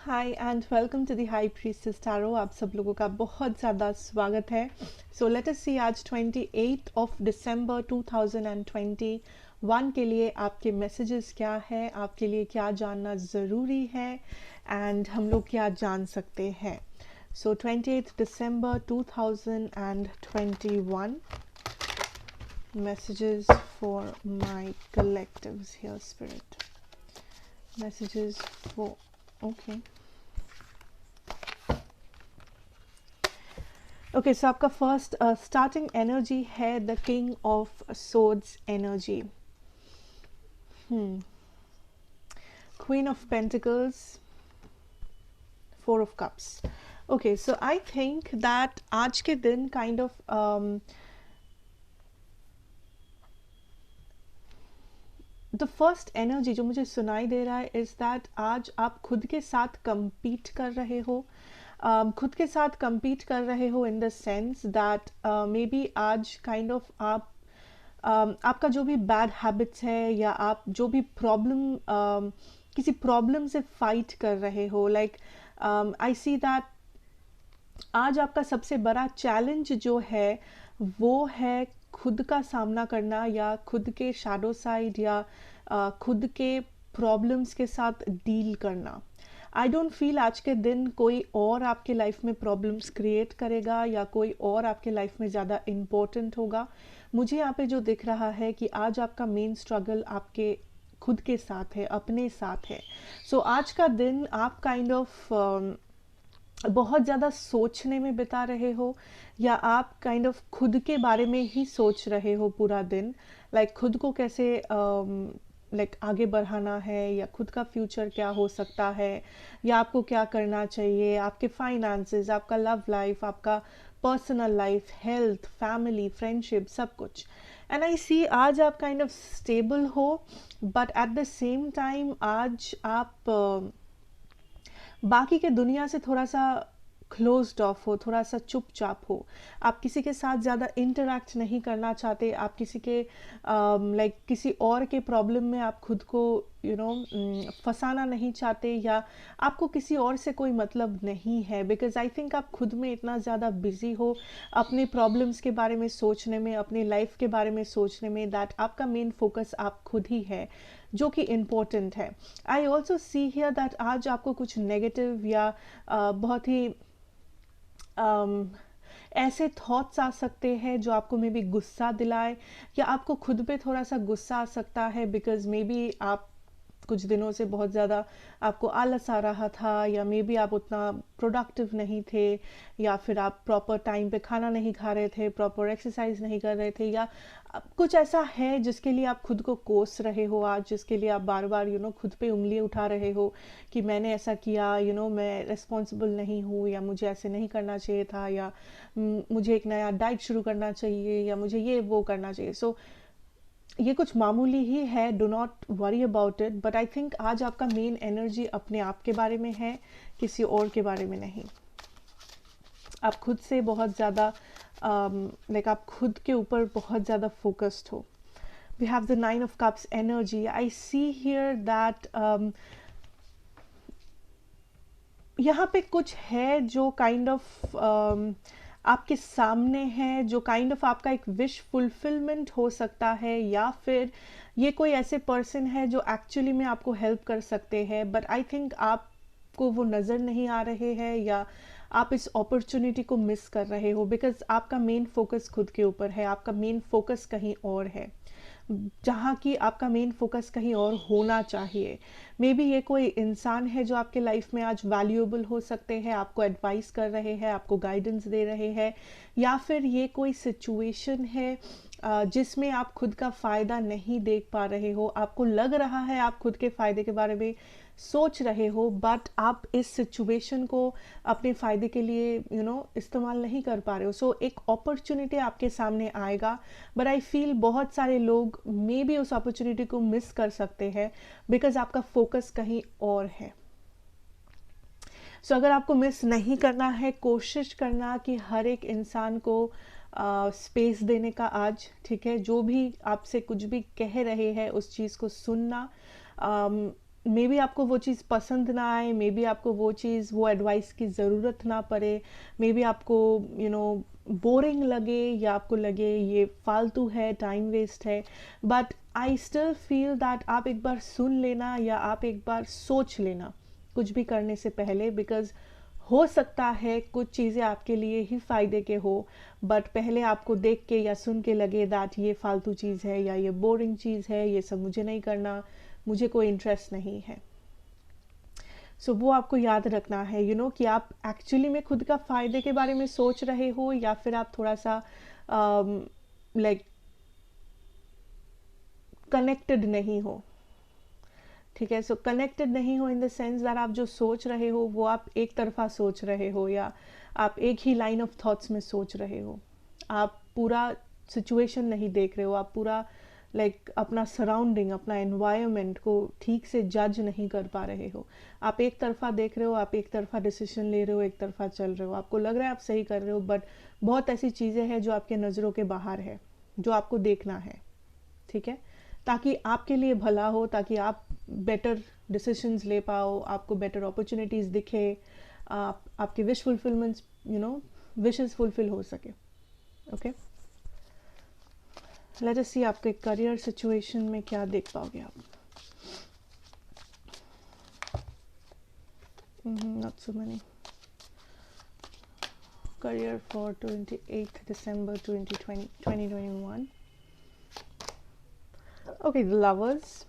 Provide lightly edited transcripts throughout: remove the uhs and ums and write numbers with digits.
Hi and welcome to the high priestess tarot. आप सब लोगों का बहुत ज़्यादा स्वागत है। सो लेट अस सी आज 28 ऑफ दिसंबर 2021 के लिए आपके मैसेजेस क्या है, आपके लिए क्या जानना ज़रूरी है एंड हम लोग क्या जान सकते हैं। सो 28 दिसंबर 2021 messages for my collectives here, spirit. Messages for, okay. Okay so आपका फर्स्ट स्टार्टिंग एनर्जी है the king of swords energy, queen of pentacles, four of cups. Okay so I think that आज के दिन kind of the first energy जो मुझे सुनाई दे रहा है इज दैट आज आप खुद के साथ compete कर रहे हो, खुद के साथ compete कर रहे हो in the sense that may be आज काइंड ऑफ आप आपका जो भी बैड हैबिट्स है या आप जो भी प्रॉब्लम किसी प्रॉब्लम से फाइट कर रहे हो, लाइक आई सी दैट आज आपका सबसे बड़ा चैलेंज जो है वो है खुद का सामना करना या खुद के शैडो साइड या खुद के प्रॉब्लम्स के साथ डील करना। आई डोंट फील आज के दिन कोई और आपके लाइफ में प्रॉब्लम्स क्रिएट करेगा या कोई और आपके लाइफ में ज़्यादा इम्पोर्टेंट होगा। मुझे यहाँ पे जो दिख रहा है कि आज आपका मेन स्ट्रगल आपके खुद के साथ है, अपने साथ है। सो आज का दिन आप काइंड ऑफ बहुत ज़्यादा सोचने में बिता रहे हो या आप काइंड ऑफ खुद के बारे में ही सोच रहे हो पूरा दिन, लाइक खुद को कैसे लाइक आगे बढ़ाना है या खुद का फ्यूचर क्या हो सकता है या आपको क्या करना चाहिए, आपके फाइनेंसेस, आपका लव लाइफ, आपका personal life, health, family, friendship, सब कुछ। एंड आई सी आज आप काइंड ऑफ स्टेबल हो but at the same time आज आप बाकी के दुनिया से थोड़ा सा क्लोज्ड ऑफ हो, थोड़ा सा चुपचाप हो। आप किसी के साथ ज़्यादा इंटरेक्ट नहीं करना चाहते, आप किसी के लाइक किसी और के प्रॉब्लम में आप खुद को फंसाना नहीं चाहते या आपको किसी और से कोई मतलब नहीं है, बिकॉज आई थिंक आप खुद में इतना ज़्यादा बिजी हो अपने प्रॉब्लम्स के बारे में सोचने में, अपनी लाइफ के बारे में सोचने में, दैट आपका मेन फोकस आप खुद ही है जो कि इम्पोर्टेंट है। I also see here that आज आपको कुछ नेगेटिव या बहुत ही ऐसे थॉट्स आ सकते हैं जो आपको मे बी गुस्सा दिलाए या आपको खुद पे थोड़ा सा गुस्सा आ सकता है, बिकॉज मे बी आप कुछ दिनों से बहुत ज़्यादा आपको आलस आ रहा था या मे बी आप उतना प्रोडक्टिव नहीं थे या फिर आप प्रॉपर टाइम पे खाना नहीं खा रहे थे, प्रॉपर एक्सरसाइज नहीं कर रहे थे या कुछ ऐसा है जिसके लिए आप खुद को कोस रहे हो आज, जिसके लिए आप बार बार खुद पे उंगली उठा रहे हो कि मैंने ऐसा किया, मैं रिस्पॉन्सिबल नहीं हूँ या मुझे ऐसे नहीं करना चाहिए था या मुझे एक नया डाइट शुरू करना चाहिए या मुझे ये वो करना चाहिए। सो ये कुछ मामूली ही है, do not worry about it, but I think आज आपका मेन एनर्जी अपने आप के बारे में है, किसी और के बारे में नहीं। आप खुद से बहुत ज़्यादा लाइक आप खुद के ऊपर बहुत ज़्यादा फोकस्ड हो। We have the 9 of cups energy. I see here that यहाँ पे कुछ है जो काइंड ऑफ आपके सामने है, जो काइंड ऑफ आपका एक विश फुलफिलमेंट हो सकता है या फिर ये कोई ऐसे पर्सन है जो एक्चुअली में आपको हेल्प कर सकते हैं, बट आई थिंक आपको वो नज़र नहीं आ रहे हैं या आप इस अपॉर्चुनिटी को मिस कर रहे हो, बिकॉज आपका मेन फोकस खुद के ऊपर है, आपका मेन फोकस कहीं और है, जहाँ की आपका मेन फोकस कहीं और होना चाहिए। मे बी ये कोई इंसान है जो आपके लाइफ में आज वैल्यूएबल हो सकते हैं, आपको एडवाइस कर रहे हैं, आपको गाइडेंस दे रहे हैं, या फिर ये कोई सिचुएशन है जिसमें आप खुद का फ़ायदा नहीं देख पा रहे हो, आपको लग रहा है आप खुद के फ़ायदे के बारे में सोच रहे हो बट आप इस सिचुएशन को अपने फ़ायदे के लिए इस्तेमाल नहीं कर पा रहे हो। सो एक अपॉर्चुनिटी आपके सामने आएगा, बट आई फील बहुत सारे लोग मे बी उस अपॉर्चुनिटी को मिस कर सकते हैं बिकॉज आपका फोकस कहीं और है। सो अगर आपको मिस नहीं करना है, कोशिश करना कि हर एक इंसान को स्पेस देने का आज, ठीक है, जो भी आपसे कुछ भी कह रहे हैं उस चीज़ को सुनना, मे बी आपको वो चीज़ पसंद ना आए, मे बी आपको वो चीज़, वो एडवाइस की ज़रूरत ना पड़े, मे बी आपको बोरिंग लगे, या आपको लगे ये फालतू है, टाइम वेस्ट है, but I still feel that आप एक बार सुन लेना, या आप एक बार सोच लेना कुछ भी करने से पहले, बिकॉज हो सकता है कुछ चीज़ें आपके लिए ही फ़ायदे के हो, बट पहले आपको देख के या सुन के लगे दैट ये फालतू चीज़ है, या ये बोरिंग चीज़ है, ये सब मुझे नहीं करना, मुझे कोई इंटरेस्ट नहीं है। सो वो आपको याद रखना है, कि आप एक्चुअली में खुद का फ़ायदे के बारे में सोच रहे हो, या फिर आप थोड़ा सा लाइक कनेक्टेड नहीं हो। ठीक है, सो कनेक्टेड नहीं हो इन द सेंस दैट आप जो सोच रहे हो वो आप एक तरफा सोच रहे हो, या आप एक ही लाइन ऑफ थॉट्स में सोच रहे हो, आप पूरा सिचुएशन नहीं देख रहे हो, आप पूरा अपना सराउंडिंग, अपना एनवायरनमेंट को ठीक से जज नहीं कर पा रहे हो, आप एक तरफा देख रहे हो, आप एक तरफा डिसीजन ले रहे हो, एक तरफा चल रहे हो, आपको लग रहा है आप सही कर रहे हो, बट बहुत ऐसी चीज़ें हैं जो आपके नज़रों के बाहर है, जो आपको देखना है। ठीक है, ताकि आपके लिए भला हो, ताकि आप बेटर डिसीजंस ले पाओ, आपको बेटर अपॉर्चुनिटीज़ दिखे, आपके विश फुलफिलमेंट्स विशेस फुलफिल हो सके। ओके, लेट अस सी आपके करियर सिचुएशन में क्या देख पाओगे आप। Not so money. Career for 28 December 2021. Okay, the lovers.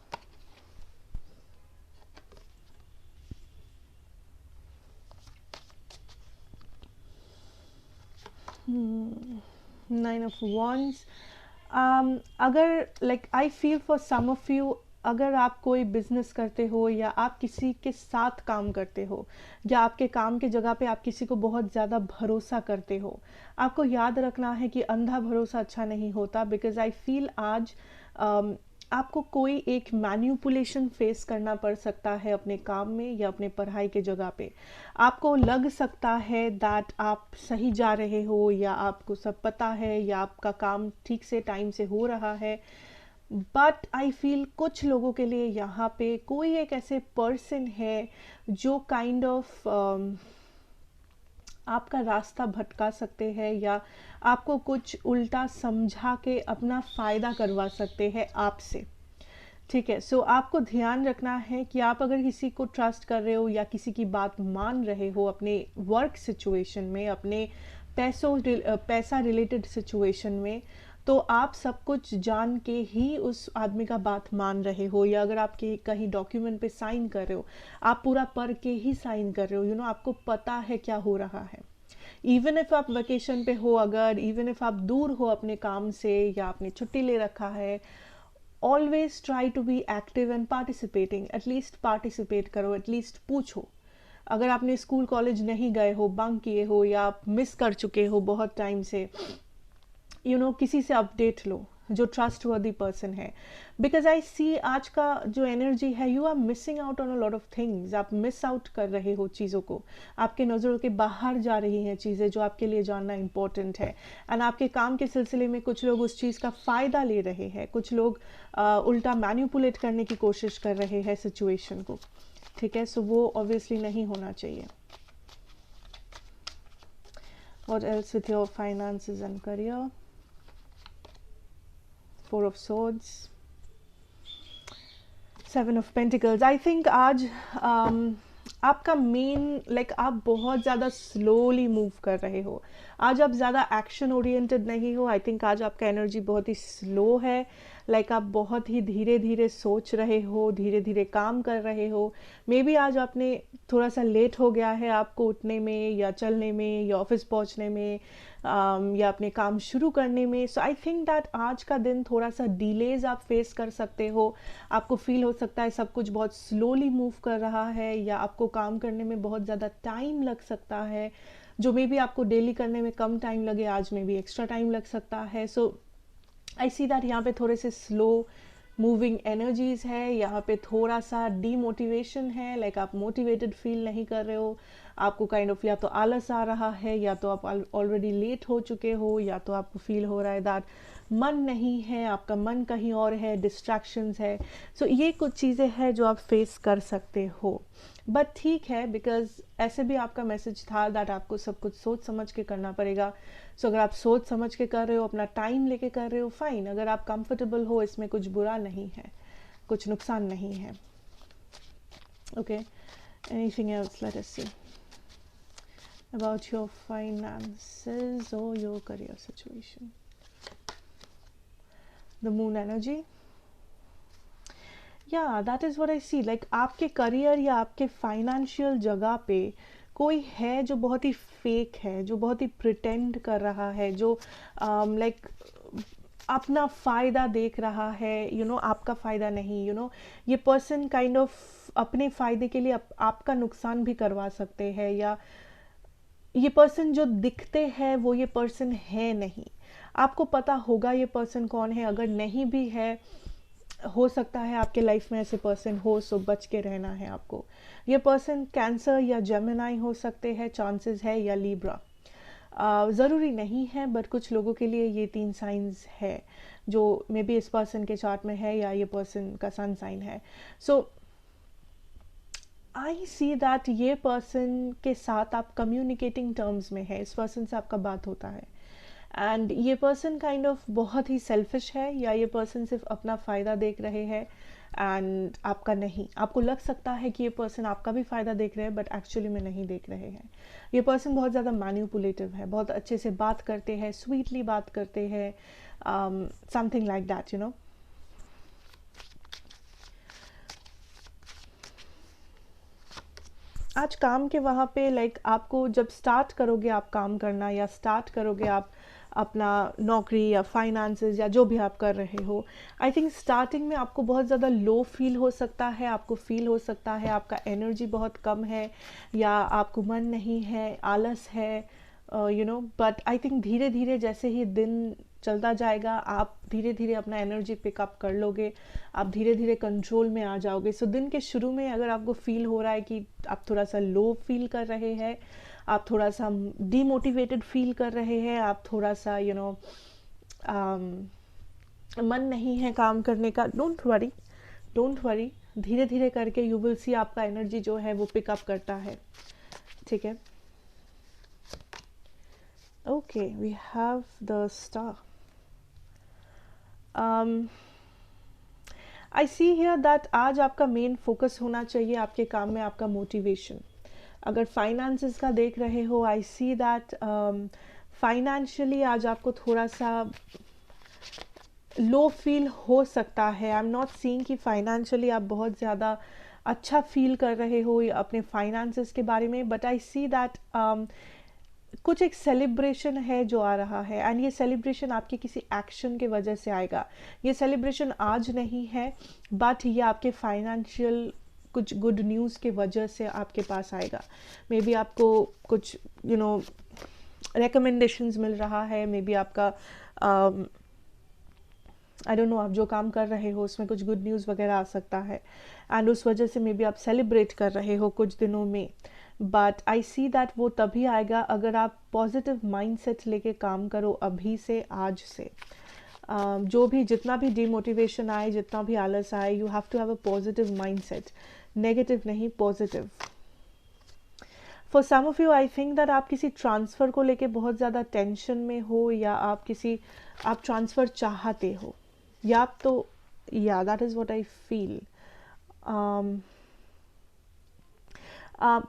Nine of Wands. अगर I feel for some of you, अगर आप कोई बिजनेस करते हो, या आप किसी के साथ काम करते हो, या आपके काम के जगह पे आप किसी को बहुत ज़्यादा भरोसा करते हो, आपको याद रखना है कि अंधा भरोसा अच्छा नहीं होता, बिकॉज आई फील आज आपको कोई एक मैन्युपुलेशन फेस करना पड़ सकता है अपने काम में या अपने पढ़ाई के जगह पे। आपको लग सकता है दैट आप सही जा रहे हो, या आपको सब पता है, या आपका काम ठीक से टाइम से हो रहा है, बट आई फील कुछ लोगों के लिए यहाँ पे कोई एक ऐसे पर्सन है जो काइंड ऑफ आपका रास्ता भटका सकते हैं, या आपको कुछ उल्टा समझा के अपना फ़ायदा करवा सकते हैं आपसे। ठीक है, सो आपको ध्यान रखना है कि आप अगर किसी को ट्रस्ट कर रहे हो, या किसी की बात मान रहे हो अपने वर्क सिचुएशन में, अपने पैसा रिलेटेड सिचुएशन में, तो आप सब कुछ जान के ही उस आदमी का बात मान रहे हो, या अगर आप कहीं डॉक्यूमेंट पे साइन कर रहे हो, आप पूरा पढ़ के ही साइन कर रहे हो, आपको पता है क्या हो रहा है। इवन इफ आप वेकेशन पे हो, अगर इवन इफ आप दूर हो अपने काम से, या आपने छुट्टी ले रखा है, always try to be active and participating. At least participate करो, एटलीस्ट पूछो। अगर आपने स्कूल कॉलेज नहीं गए हो, बंक किए हो, या आप मिस कर चुके हो बहुत टाइम से, किसी से अपडेट लो जो ट्रस्ट वर्दी पर्सन है, बिकॉज आई सी आज का जो एनर्जी है, you are missing out on a lot of things. आप मिस आउट कर रहे हो चीज़ों को, आपके नज़रों के बाहर जा रही हैं चीज़ें जो आपके लिए जानना इम्पोर्टेंट है, एंड आपके काम के सिलसिले में कुछ लोग उस चीज़ का फ़ायदा ले रहे हैं, कुछ लोग उल्टा मैन्युपुलेट करने की कोशिश कर रहे हैं सिचुएशन को। ठीक है, सो वो ऑब्वियसली नहीं होना चाहिए। What else with your finances and career? Four of Swords, Seven of Pentacles. I think आज आपका मेन आप बहुत ज़्यादा स्लोली मूव कर रहे हो, आज आप ज़्यादा एक्शन ओरिएंटेड नहीं हो। आई थिंक आज आपका एनर्जी बहुत ही स्लो है, आप बहुत ही धीरे धीरे सोच रहे हो, धीरे धीरे काम कर रहे हो। मे बी आज आपने थोड़ा सा लेट हो गया है आपको उठने में, या चलने में, या ऑफिस पहुंचने में, या अपने काम शुरू करने में। सो आई थिंक दैट आज का दिन थोड़ा सा डिलेज आप फेस कर सकते हो। आपको फील हो सकता है सब कुछ बहुत स्लोली मूव कर रहा है, या आपको काम करने में बहुत ज़्यादा टाइम लग सकता है, जो मे बी आपको डेली करने में कम टाइम लगे, आज में भी एक्स्ट्रा टाइम लग सकता है। सो आई सी दैट यहाँ पे थोड़े से स्लो मूविंग एनर्जीज है, यहाँ पे थोड़ा सा डीमोटिवेशन है, आप मोटिवेटेड फील नहीं कर रहे हो, आपको काइंड ऑफ या तो आलस आ रहा है, या तो आप ऑलरेडी लेट हो चुके हो, या तो आपको फील हो रहा है दैट मन नहीं है, आपका मन कहीं और है, डिस्ट्रैक्शंस है। सो ये कुछ चीज़ें हैं जो आप फेस कर सकते हो। बट ठीक है, बिकॉज ऐसे भी आपका मैसेज था दैट आपको सब कुछ सोच समझ के करना पड़ेगा। सो अगर आप सोच समझ के कर रहे हो, अपना टाइम लेके कर रहे हो, फाइन। अगर आप कंफर्टेबल हो, इसमें कुछ बुरा नहीं है, कुछ नुकसान नहीं है। Okay, anything else, let us see about your finances or your career situation. The moon energy, yeah, that is what I see. Like आपके करियर या आपके फाइनेंशियल जगह पे कोई है जो बहुत ही फेक है, जो बहुत ही प्रिटेंड कर रहा है, जो लाइक अपना फ़ायदा देख रहा है, आपका फ़ायदा नहीं। ये पर्सन काइंड ऑफ अपने फ़ायदे के लिए आपका नुकसान भी करवा सकते हैं, या ये पर्सन जो दिखते हैं वो ये पर्सन है नहीं। आपको पता होगा ये पर्सन कौन है। अगर नहीं भी है, हो सकता है आपके लाइफ में ऐसे पर्सन हो, सो बच के रहना है आपको। ये पर्सन कैंसर या जेमिनाई हो सकते हैं, चांसेस है, या लीब्रा। ज़रूरी नहीं है, बट कुछ लोगों के लिए ये 3 साइंस है जो मे बी इस पर्सन के चार्ट में है, या ये पर्सन का सन साइन है। सो आई सी दैट ये पर्सन के साथ आप कम्युनिकेटिंग टर्म्स में है, इस पर्सन से आपका बात होता है। एंड ये पर्सन काइंड ऑफ बहुत ही सेल्फिश है, या ये पर्सन सिर्फ अपना फ़ायदा देख रहे हैं एंड आपका नहीं। आपको लग सकता है कि ये पर्सन आपका भी फ़ायदा देख रहे हैं, बट एक्चुअली में नहीं देख रहे हैं। ये पर्सन बहुत ज़्यादा मैनिपुलेटिव है, बहुत अच्छे से बात करते हैं, स्वीटली बात करते हैं, समथिंग लाइक दैट, आज काम के वहाँ पे लाइक आपको जब स्टार्ट करोगे आप काम करना, या स्टार्ट करोगे आप अपना नौकरी या फाइनेंसेस या जो भी आप कर रहे हो, आई थिंक स्टार्टिंग में आपको बहुत ज़्यादा लो फील हो सकता है। आपको फील हो सकता है आपका एनर्जी बहुत कम है, या आपको मन नहीं है, आलस है, बट आई थिंक धीरे धीरे जैसे ही दिन चलता जाएगा, आप धीरे धीरे अपना एनर्जी पिकअप कर लोगे, आप धीरे धीरे कंट्रोल में आ जाओगे। सो दिन के शुरू में अगर आपको फील हो रहा है कि आप थोड़ा सा लो फील कर रहे हैं, आप थोड़ा सा डीमोटिवेटेड फील कर रहे हैं, आप थोड़ा सा मन नहीं है काम करने का, डोंट वरी, धीरे धीरे करके यू विल सी आपका एनर्जी जो है वो पिकअप करता है। ठीक है, okay, we have the star. I see here that आज आपका मेन फोकस होना चाहिए आपके काम में, आपका मोटिवेशन। अगर फाइनेंसेस का देख रहे हो, आई सी दैट फाइनेंशियली आज आपको थोड़ा सा लो फील हो सकता है। आई एम नॉट सीइंग कि फाइनेंशियली आप बहुत ज़्यादा अच्छा फील कर रहे हो अपने फाइनेंसेस के बारे में, बट आई सी दैट कुछ एक सेलिब्रेशन है जो आ रहा है, एंड ये सेलिब्रेशन आपके किसी एक्शन के वजह से आएगा। ये सेलिब्रेशन आज नहीं है, बट ये आपके फाइनेंशियल कुछ गुड न्यूज़ के वजह से आपके पास आएगा। मे बी आपको कुछ रिकमेंडेशंस मिल रहा है, मे बी आपका आई डोंट नो, आप जो काम कर रहे हो उसमें कुछ गुड न्यूज़ वगैरह आ सकता है, एंड उस वजह से मे बी आप सेलिब्रेट कर रहे हो कुछ दिनों में। बट आई सी दैट वो तभी आएगा अगर आप पॉजिटिव माइंडसेट लेके काम करो अभी से, आज से। जो भी जितना भी डिमोटिवेशन आए, जितना भी आलस आए, you have to have a positive mindset, negative नहीं, positive. For some of you I think that आप किसी ट्रांसफ़र को लेके बहुत ज़्यादा टेंशन में हो, या आप ट्रांसफ़र चाहते हो, या आप तो या that is what I feel.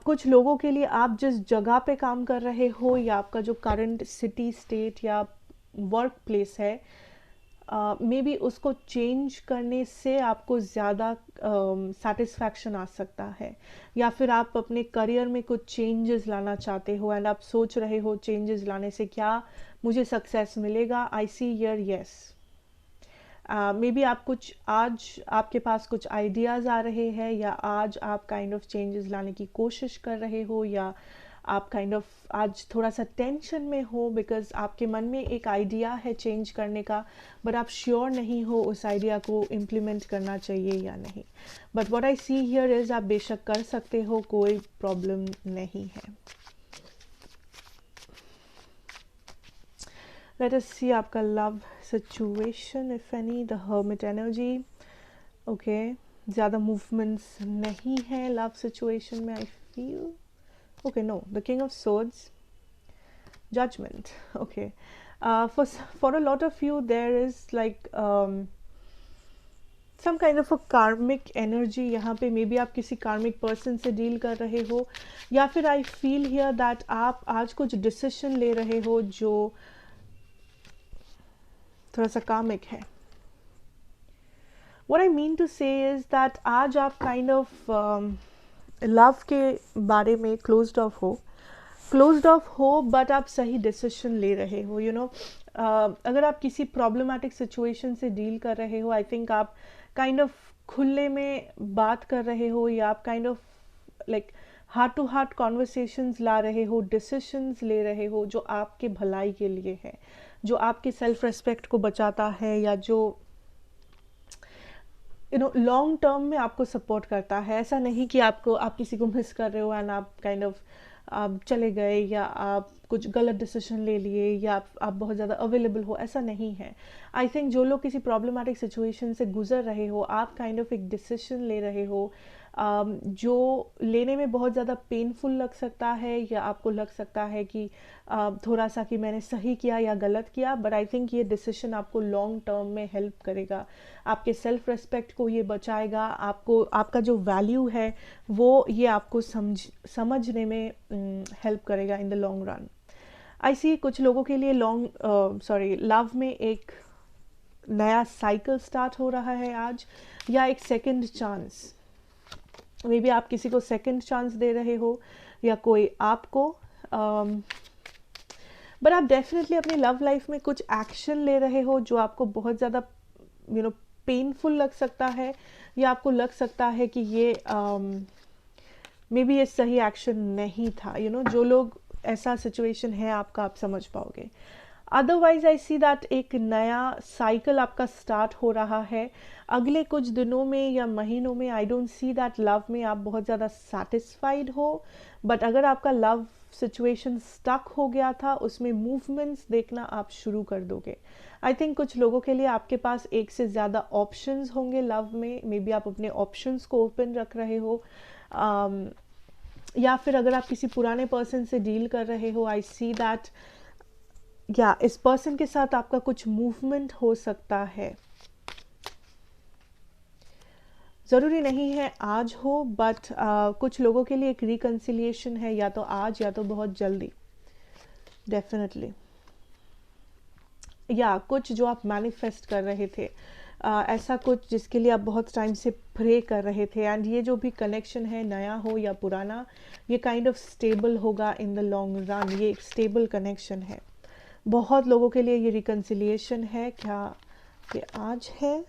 कुछ लोगों के लिए आप जिस जगह पे काम कर रहे हो, या आपका जो करंट सिटी स्टेट या वर्क प्लेस है, मे बी उसको चेंज करने से आपको ज़्यादा सेटिस्फैक्शन आ सकता है, या फिर आप अपने करियर में कुछ चेंजेस लाना चाहते हो, एंड आप सोच रहे हो चेंजेस लाने से क्या मुझे सक्सेस मिलेगा। I see here yes, maybe आप कुछ आज आपके पास कुछ आइडियाज़ आ रहे हैं, या आज आप काइंड ऑफ चेंजेस लाने की कोशिश कर रहे हो, या आप काइंड ऑफ आज थोड़ा सा टेंशन में हो बिकॉज आपके मन में एक आइडिया है चेंज करने का, बट आप श्योर नहीं हो उस आइडिया को इम्प्लीमेंट करना चाहिए या नहीं। But what I see here is आप बेशक कर सकते हो, कोई प्रॉब्लम नहीं है। लेट अस सी आपका love situation if any, the hermit energy. Okay, ज़्यादा मूवमेंट्स नहीं है लव सिचुएशन में I feel. Okay, no, the king of swords, judgment. Okay, for a lot of you there is like some kind of a karmic energy यहाँ पे। May be आप किसी कार्मिक person से डील कर रहे हो, या फिर आई फील हियर दैट आप आज कुछ डिसीजन ले रहे हो जो थोड़ा सा कार्मिक है। What I mean to say is that आज आप काइंड ऑफ लव के बारे में क्लोज्ड ऑफ हो बट आप सही डिसीजन ले रहे हो। यू नो, अगर आप किसी प्रॉब्लमेटिक सिचुएशन से डील कर रहे हो, आई थिंक आप काइंड ऑफ खुले में बात कर रहे हो, या आप kind of like heart to heart conversations ला रहे हो, डिसीशंस ले रहे हो जो आपके भलाई के लिए है, जो आपके सेल्फ रेस्पेक्ट को बचाता है, या जो यू नो लॉन्ग टर्म में आपको सपोर्ट करता है। ऐसा नहीं कि आप किसी को मिस कर रहे हो एंड आप काइंड ऑफ आप चले गए, या आप कुछ गलत डिसीजन ले लिए, या आप बहुत ज़्यादा अवेलेबल हो, ऐसा नहीं है। आई थिंक जो लोग किसी प्रॉब्लमेटिक सिचुएशन से गुजर रहे हो, आप काइंड ऑफ एक डिसीजन ले रहे हो जो लेने में बहुत ज़्यादा पेनफुल लग सकता है, या आपको लग सकता है कि थोड़ा सा कि मैंने सही किया या गलत किया, बट आई थिंक ये डिसीजन आपको लॉन्ग टर्म में हेल्प करेगा, आपके सेल्फ रेस्पेक्ट को ये बचाएगा, आपको आपका जो वैल्यू है वो ये आपको समझने में हेल्प करेगा इन द लॉन्ग रन। आई सी कुछ लोगों के लिए लव में एक नया साइकिल स्टार्ट हो रहा है आज, या एक सेकंड चांस। मे बी आप किसी को सेकंड चांस दे रहे हो, या कोई आपको, बट आप डेफिनेटली अपनी लव लाइफ में कुछ एक्शन ले रहे हो जो आपको बहुत ज़्यादा यू नो पेनफुल लग सकता है, या आपको लग सकता है कि ये मे बी ये सही एक्शन नहीं था। यू नो, जो लोग ऐसा सिचुएशन है आपका, आप समझ पाओगे। अदरवाइज आई सी दैट एक नया साइकिल आपका स्टार्ट हो रहा है अगले कुछ दिनों में या महीनों में। I don't see that love में आप बहुत ज़्यादा सेटिस्फाइड हो, बट अगर आपका लव सिचुएशन स्टक हो गया था, उसमें मूवमेंट्स देखना आप शुरू कर दोगे। आई थिंक कुछ लोगों के लिए आपके पास एक से ज़्यादा ऑप्शंस होंगे लव में। मे बी आप अपने ऑप्शंस को ओपन रख रहे हो, या फिर अगर आप किसी पुराने पर्सन से डील कर रहे हो, आई सी दैट या इस पर्सन के साथ आपका कुछ मूवमेंट हो सकता है। ज़रूरी नहीं है आज हो, बट कुछ लोगों के लिए एक रिकन्सिलिएशन है, या तो आज या तो बहुत जल्दी, डेफिनेटली। या कुछ जो आप मैनिफेस्ट कर रहे थे, ऐसा कुछ जिसके लिए आप बहुत टाइम से प्रे कर रहे थे, एंड ये जो भी कनेक्शन है, नया हो या पुराना, ये काइंड ऑफ स्टेबल होगा इन द लॉन्ग रन। ये एक स्टेबल कनेक्शन है। बहुत लोगों के लिए ये रिकन्सिलिएशन है। क्या ये आज है?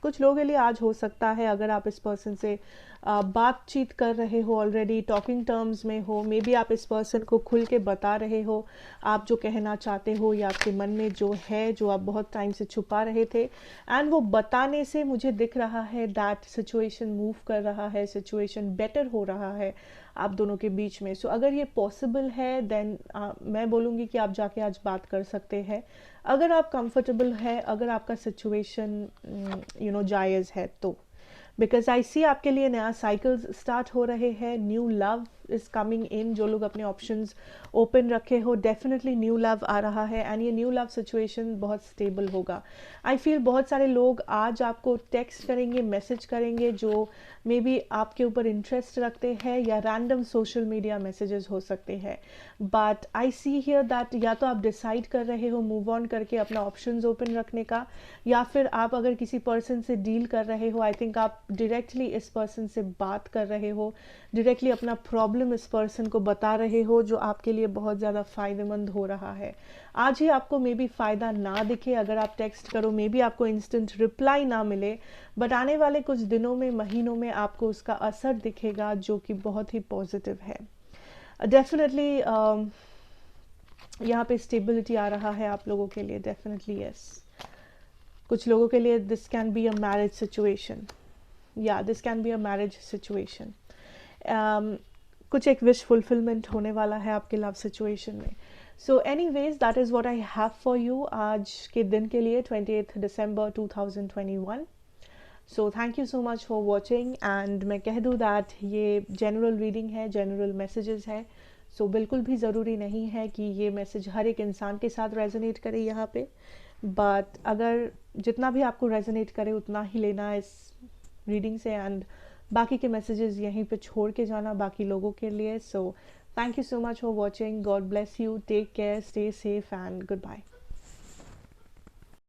कुछ लोगों के लिए आज हो सकता है, अगर आप इस पर्सन से बातचीत कर रहे हो, ऑलरेडी टॉकिंग टर्म्स में हो। मे बी आप इस पर्सन को खुल के बता रहे हो आप जो कहना चाहते हो, या आपके मन में जो है, जो आप बहुत टाइम से छुपा रहे थे, एंड वो बताने से मुझे दिख रहा है दैट सिचुएशन मूव कर रहा है, सिचुएशन बेटर हो रहा है आप दोनों के बीच में। सो अगर ये पॉसिबल है, देन मैं बोलूँगी कि आप जाके आज बात कर सकते हैं, अगर आप कंफर्टेबल है, अगर आपका सिचुएशन यू नो जायज़ है तो। बिकॉज आई सी आपके लिए नया साइकिल स्टार्ट हो रहे हैं, new love is coming in. जो लोग अपने ऑप्शंस ओपन रखे हो, डेफिनेटली न्यू लव आ रहा है, एंड ये न्यू लव सिचुएशन बहुत स्टेबल होगा। आई फील बहुत सारे लोग आज आपको टेक्स्ट करेंगे, मैसेज करेंगे, जो मे बी आपके ऊपर इंटरेस्ट रखते हैं, या रैंडम सोशल मीडिया मैसेजेस हो सकते हैं। But I see here that या तो आप डिसाइड कर रहे हो मूव ऑन करके अपना ऑप्शंस ओपन रखने का, या फिर आप अगर किसी पर्सन से डील कर रहे हो, आई थिंक आप डायरेक्टली इस पर्सन से बात कर रहे हो, डायरेक्टली अपना प्रॉब्लम इस पर्सन को बता रहे हो, जो आपके लिए बहुत ज़्यादा फ़ायदेमंद हो रहा है। आज ही आपको मे बी फ़ायदा ना दिखे, अगर आप टेक्स्ट करो, मे बी आपको इंस्टेंट रिप्लाई ना मिले, बट आने वाले कुछ दिनों में, महीनों में आपको उसका असर दिखेगा, जो कि बहुत ही पॉजिटिव है। डेफिनेटली यहाँ पे स्टेबिलिटी आ रहा है आप लोगों के लिए, डेफिनेटली यस। कुछ लोगों के लिए this can be a marriage situation, या this can be a marriage situation. कुछ एक विश फुलफिलमेंट होने वाला है आपके लव सिचुएशन में। So any ways that is what I have for you आज के दिन के लिए 28 दिसंबर 2021. सो thank you so much for watching. And मैं कह दूँ दैट ये जनरल रीडिंग है, जनरल मैसेजेस है. सो बिल्कुल भी ज़रूरी नहीं है कि ये मैसेज हर एक इंसान के साथ रेजोनेट करे यहाँ पे. बट अगर जितना भी आपको रेजोनेट करे उतना ही लेना इस रीडिंग से, एंड बाकी के मैसेजेस यहीं पे छोड़ के जाना बाकी लोगों के लिए. So thank you so much for watching. God bless you. Take care. Stay safe and good bye.